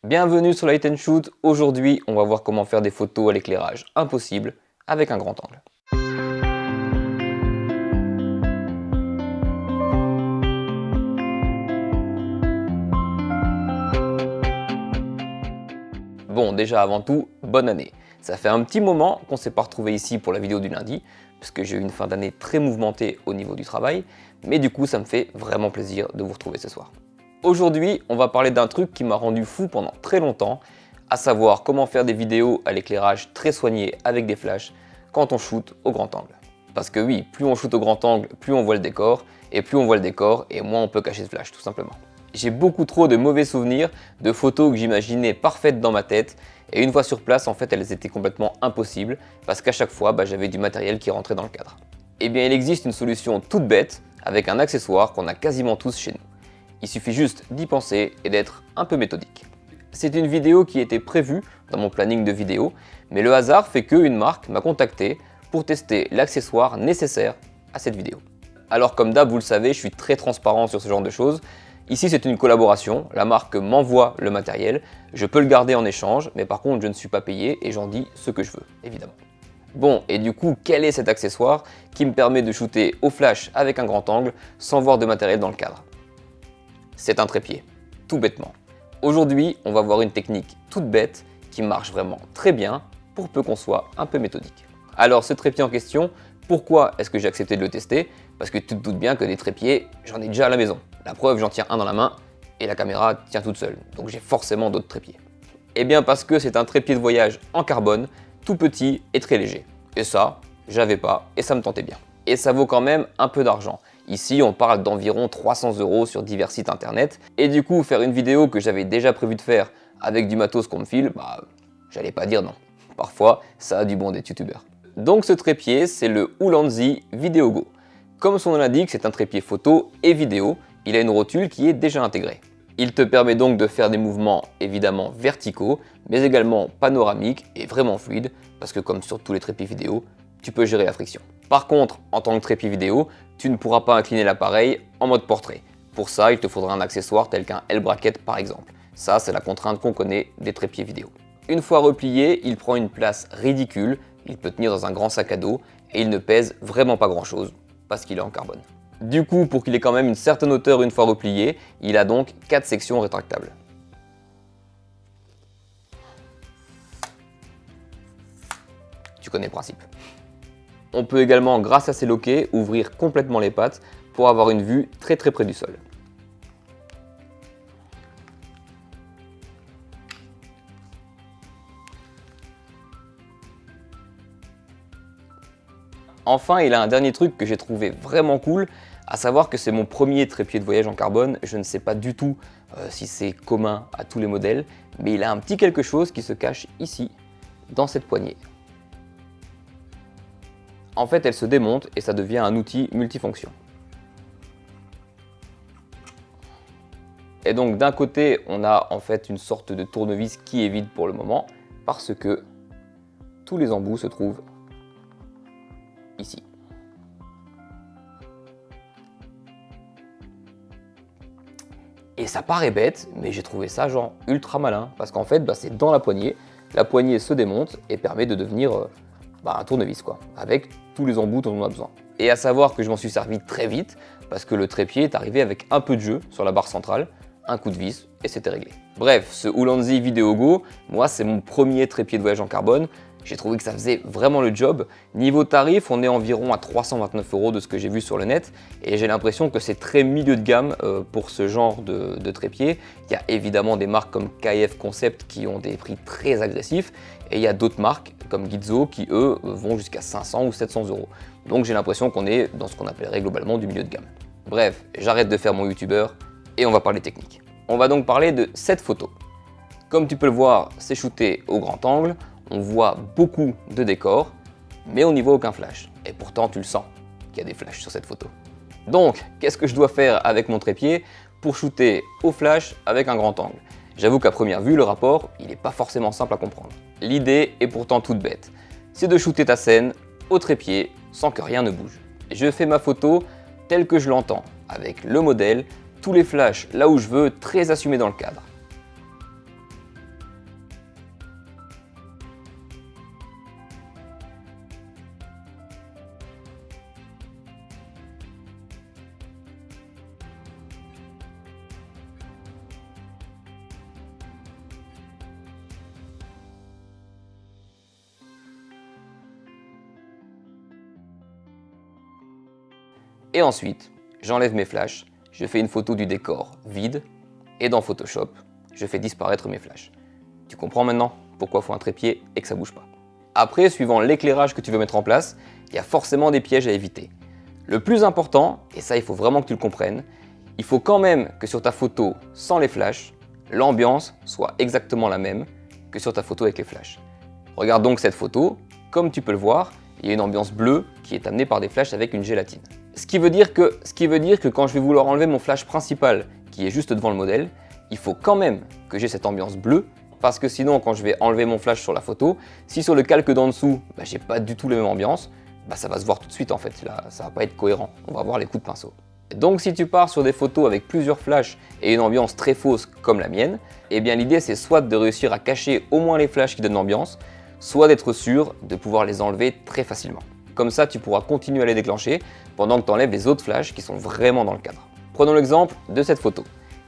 Bienvenue sur Light & Shoot. Aujourd'hui, on va voir comment faire des photos à l'éclairage impossible avec un grand angle. Bon, déjà avant tout, bonne année. Ça fait un petit moment qu'on ne s'est pas retrouvé ici pour la vidéo du lundi, puisque j'ai eu une fin d'année très mouvementée au niveau du travail, mais du coup ça me fait vraiment plaisir de vous retrouver ce soir. Aujourd'hui, on va parler d'un truc qui m'a rendu fou pendant très longtemps, à savoir comment faire des vidéos à l'éclairage très soigné avec des flashs quand on shoot au grand angle. Parce que oui, plus on shoot au grand angle, plus on voit le décor, et plus on voit le décor, et moins on peut cacher ce flash, tout simplement. J'ai beaucoup trop de mauvais souvenirs de photos que j'imaginais parfaites dans ma tête, et une fois sur place, en fait, elles étaient complètement impossibles, parce qu'à chaque fois, j'avais du matériel qui rentrait dans le cadre. Eh bien, il existe une solution toute bête, avec un accessoire qu'on a quasiment tous chez nous. Il suffit juste d'y penser et d'être un peu méthodique. C'est une vidéo qui était prévue dans mon planning de vidéo, mais le hasard fait qu'une marque m'a contacté pour tester l'accessoire nécessaire à cette vidéo. Alors comme d'hab, vous le savez, je suis très transparent sur ce genre de choses. Ici c'est une collaboration, la marque m'envoie le matériel, je peux le garder en échange, mais par contre je ne suis pas payé et j'en dis ce que je veux, évidemment. Bon, et du coup, quel est cet accessoire qui me permet de shooter au flash avec un grand angle sans voir de matériel dans le cadre? C'est un trépied, tout bêtement. Aujourd'hui, on va voir une technique toute bête qui marche vraiment très bien pour peu qu'on soit un peu méthodique. Alors ce trépied en question, pourquoi est-ce que j'ai accepté de le tester? Parce que tu te doutes bien que des trépieds, j'en ai déjà à la maison. La preuve, j'en tiens un dans la main et la caméra tient toute seule, donc j'ai forcément d'autres trépieds. Eh bien parce que c'est un trépied de voyage en carbone, tout petit et très léger. Et ça, j'avais pas et ça me tentait bien. Et ça vaut quand même un peu d'argent. Ici, on parle d'environ 300 € sur divers sites internet. Et du coup, faire une vidéo que j'avais déjà prévu de faire avec du matos qu'on me file, j'allais pas dire non. Parfois, ça a du bon d'être youtubeur. Donc ce trépied, c'est le Ulanzi Video Go. Comme son nom l'indique, c'est un trépied photo et vidéo. Il a une rotule qui est déjà intégrée. Il te permet donc de faire des mouvements évidemment verticaux, mais également panoramiques et vraiment fluides, parce que comme sur tous les trépieds vidéo, tu peux gérer la friction. Par contre, en tant que trépied vidéo, tu ne pourras pas incliner l'appareil en mode portrait. Pour ça, il te faudra un accessoire tel qu'un L-bracket par exemple. Ça, c'est la contrainte qu'on connaît des trépieds vidéo. Une fois replié, il prend une place ridicule, il peut tenir dans un grand sac à dos et il ne pèse vraiment pas grand chose, parce qu'il est en carbone. Du coup, pour qu'il ait quand même une certaine hauteur une fois replié, il a donc 4 sections rétractables. Tu connais le principe. On peut également, grâce à ces loquets, ouvrir complètement les pattes pour avoir une vue très près du sol. Enfin, il a un dernier truc que j'ai trouvé vraiment cool, à savoir que c'est mon premier trépied de voyage en carbone. Je ne sais pas du tout si c'est commun à tous les modèles, mais il a un petit quelque chose qui se cache ici, dans cette poignée. En fait, elle se démonte et ça devient un outil multifonction. Et donc d'un côté, on a en fait une sorte de tournevis qui est vide pour le moment, parce que tous les embouts se trouvent ici. Et ça paraît bête, mais j'ai trouvé ça genre ultra malin, parce qu'en fait c'est dans la poignée se démonte et permet de devenir un tournevis quoi, avec tous les embouts dont on a besoin. Et à savoir que je m'en suis servi très vite, parce que le trépied est arrivé avec un peu de jeu sur la barre centrale, un coup de vis et c'était réglé. Bref, ce Ulanzi Video Go, moi c'est mon premier trépied de voyage en carbone. J'ai trouvé que ça faisait vraiment le job. Niveau tarif, on est environ à 329 € de ce que j'ai vu sur le net. Et j'ai l'impression que c'est très milieu de gamme pour ce genre de trépied. Il y a évidemment des marques comme KF Concept qui ont des prix très agressifs. Et il y a d'autres marques comme Gizzo qui eux vont jusqu'à 500 ou 700 €. Donc j'ai l'impression qu'on est dans ce qu'on appellerait globalement du milieu de gamme. Bref, j'arrête de faire mon youtubeur et on va parler technique. On va donc parler de cette photo. Comme tu peux le voir, c'est shooté au grand angle. On voit beaucoup de décors, mais on n'y voit aucun flash. Et pourtant, tu le sens qu'il y a des flashs sur cette photo. Donc, qu'est-ce que je dois faire avec mon trépied pour shooter au flash avec un grand angle? J'avoue qu'à première vue, le rapport, il n'est pas forcément simple à comprendre. L'idée est pourtant toute bête. C'est de shooter ta scène au trépied sans que rien ne bouge. Je fais ma photo telle que je l'entends, avec le modèle, tous les flashs là où je veux, très assumés dans le cadre. Et ensuite, j'enlève mes flashs, je fais une photo du décor vide, et dans Photoshop, je fais disparaître mes flashs. Tu comprends maintenant pourquoi il faut un trépied et que ça bouge pas. Après, suivant l'éclairage que tu veux mettre en place, il y a forcément des pièges à éviter. Le plus important, et ça il faut vraiment que tu le comprennes, il faut quand même que sur ta photo sans les flashs, l'ambiance soit exactement la même que sur ta photo avec les flashs. Regarde donc cette photo, comme tu peux le voir, il y a une ambiance bleue qui est amenée par des flashs avec une gélatine. Ce qui veut dire que quand je vais vouloir enlever mon flash principal qui est juste devant le modèle, il faut quand même que j'ai cette ambiance bleue, parce que sinon quand je vais enlever mon flash sur la photo, si sur le calque d'en dessous, j'ai pas du tout la même ambiance, ça va se voir tout de suite en fait, là ça va pas être cohérent, on va voir les coups de pinceau. Donc si tu pars sur des photos avec plusieurs flashs et une ambiance très fausse comme la mienne, eh bien l'idée c'est soit de réussir à cacher au moins les flashs qui donnent l'ambiance, soit d'être sûr de pouvoir les enlever très facilement. Comme ça tu pourras continuer à les déclencher pendant que tu enlèves les autres flashs qui sont vraiment dans le cadre. Prenons l'exemple de cette photo.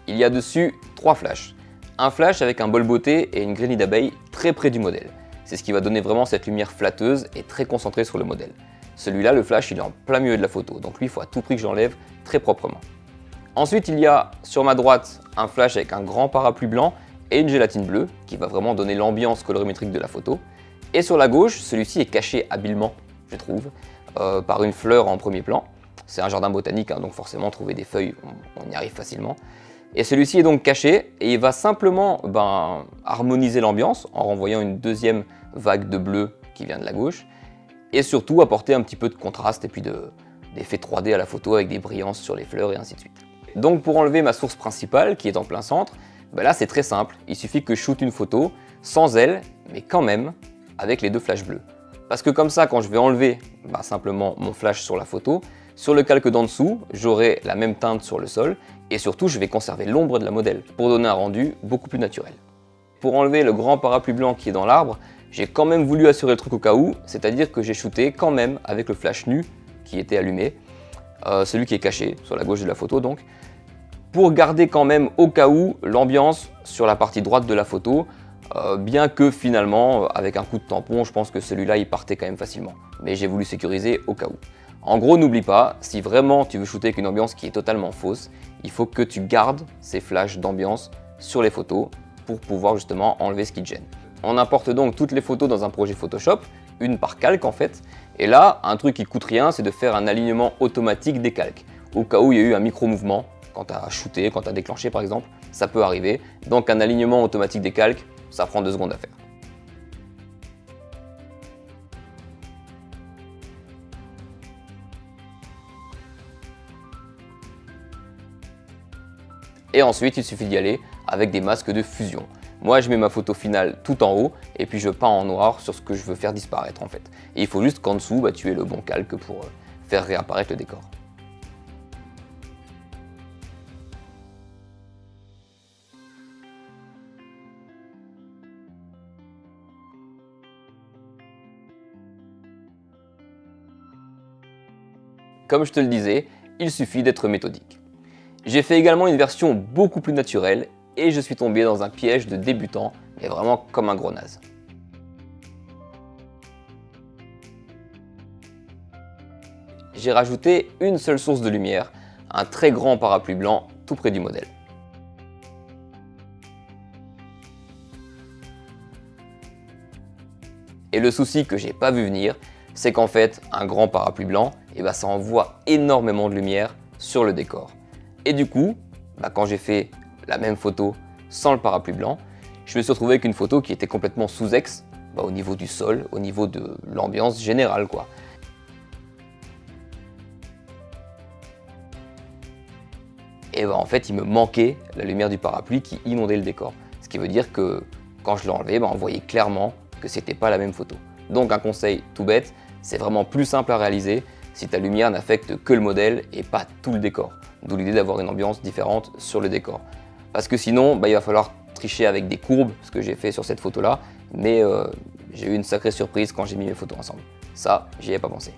Il y a dessus 3 flashs. Un flash avec un bol beauté et une grenouille d'abeille très près du modèle. C'est ce qui va donner vraiment cette lumière flatteuse et très concentrée sur le modèle. Celui-là, le flash, il est en plein milieu de la photo, donc lui, il faut à tout prix que j'enlève très proprement. Ensuite, il y a sur ma droite un flash avec un grand parapluie blanc et une gélatine bleue qui va vraiment donner l'ambiance colorimétrique de la photo. Et sur la gauche, celui-ci est caché habilement, je trouve, par une fleur en premier plan. C'est un jardin botanique, donc forcément, trouver des feuilles, on y arrive facilement. Et celui-ci est donc caché et il va simplement harmoniser l'ambiance en renvoyant une deuxième vague de bleu qui vient de la gauche et surtout apporter un petit peu de contraste et puis d'effet 3D à la photo avec des brillances sur les fleurs et ainsi de suite. Donc pour enlever ma source principale qui est en plein centre, là c'est très simple, il suffit que je shoote une photo sans elle mais quand même avec les 2 flashs bleus. Parce que comme ça quand je vais enlever simplement mon flash sur la photo, sur le calque d'en dessous, j'aurai la même teinte sur le sol et surtout je vais conserver l'ombre de la modèle pour donner un rendu beaucoup plus naturel. Pour enlever le grand parapluie blanc qui est dans l'arbre, j'ai quand même voulu assurer le truc au cas où, c'est-à-dire que j'ai shooté quand même avec le flash nu qui était allumé, celui qui est caché sur la gauche de la photo donc, pour garder quand même au cas où l'ambiance sur la partie droite de la photo, bien que finalement avec un coup de tampon je pense que celui-là il partait quand même facilement, mais j'ai voulu sécuriser au cas où. En gros, n'oublie pas, si vraiment tu veux shooter avec une ambiance qui est totalement fausse, il faut que tu gardes ces flashs d'ambiance sur les photos pour pouvoir justement enlever ce qui te gêne. On importe donc toutes les photos dans un projet Photoshop, une par calque en fait, et là, un truc qui coûte rien, c'est de faire un alignement automatique des calques, au cas où il y a eu un micro-mouvement, quand tu as shooté, quand tu as déclenché par exemple, ça peut arriver, donc un alignement automatique des calques, ça prend 2 secondes à faire. Et ensuite, il suffit d'y aller avec des masques de fusion. Moi, je mets ma photo finale tout en haut et puis je peins en noir sur ce que je veux faire disparaître en fait. Et il faut juste qu'en dessous, tu aies le bon calque pour faire réapparaître le décor. Comme je te le disais, il suffit d'être méthodique. J'ai fait également une version beaucoup plus naturelle et je suis tombé dans un piège de débutant, mais vraiment comme un gros naze. J'ai rajouté une seule source de lumière, un très grand parapluie blanc tout près du modèle. Et le souci que j'ai pas vu venir, c'est qu'en fait, un grand parapluie blanc, ça envoie énormément de lumière sur le décor. Et du coup, quand j'ai fait la même photo sans le parapluie blanc, je me suis retrouvé avec une photo qui était complètement sous-ex, au niveau du sol, au niveau de l'ambiance générale quoi. Et en fait, il me manquait la lumière du parapluie qui inondait le décor. Ce qui veut dire que quand je l'ai enlevé, on voyait clairement que c'était pas la même photo. Donc un conseil tout bête, c'est vraiment plus simple à réaliser si ta lumière n'affecte que le modèle et pas tout le décor. D'où l'idée d'avoir une ambiance différente sur le décor. Parce que sinon, il va falloir tricher avec des courbes, ce que j'ai fait sur cette photo-là, mais j'ai eu une sacrée surprise quand j'ai mis mes photos ensemble. Ça, j'y ai pas pensé.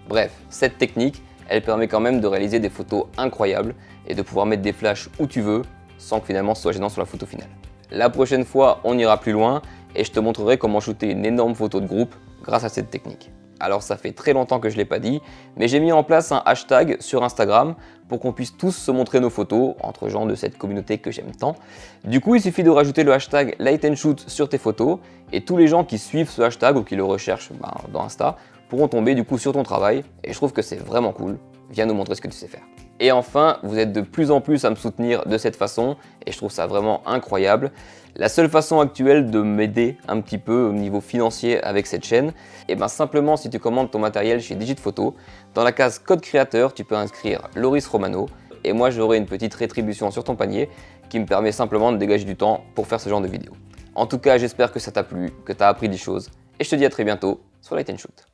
Bref, cette technique, elle permet quand même de réaliser des photos incroyables et de pouvoir mettre des flashs où tu veux, sans que finalement ce soit gênant sur la photo finale. La prochaine fois, on ira plus loin et je te montrerai comment shooter une énorme photo de groupe grâce à cette technique. Alors ça fait très longtemps que je ne l'ai pas dit, mais j'ai mis en place un hashtag sur Instagram pour qu'on puisse tous se montrer nos photos entre gens de cette communauté que j'aime tant. Du coup, il suffit de rajouter le hashtag Light and Shoot sur tes photos et tous les gens qui suivent ce hashtag ou qui le recherchent dans Insta pourront tomber du coup sur ton travail et je trouve que c'est vraiment cool. Viens nous montrer ce que tu sais faire. Et enfin, vous êtes de plus en plus à me soutenir de cette façon et je trouve ça vraiment incroyable. La seule façon actuelle de m'aider un petit peu au niveau financier avec cette chaîne, et bien simplement si tu commandes ton matériel chez Digitphoto, dans la case code créateur, tu peux inscrire Loris Romano et moi j'aurai une petite rétribution sur ton panier qui me permet simplement de dégager du temps pour faire ce genre de vidéo. En tout cas, j'espère que ça t'a plu, que tu as appris des choses et je te dis à très bientôt sur Light and Shoot.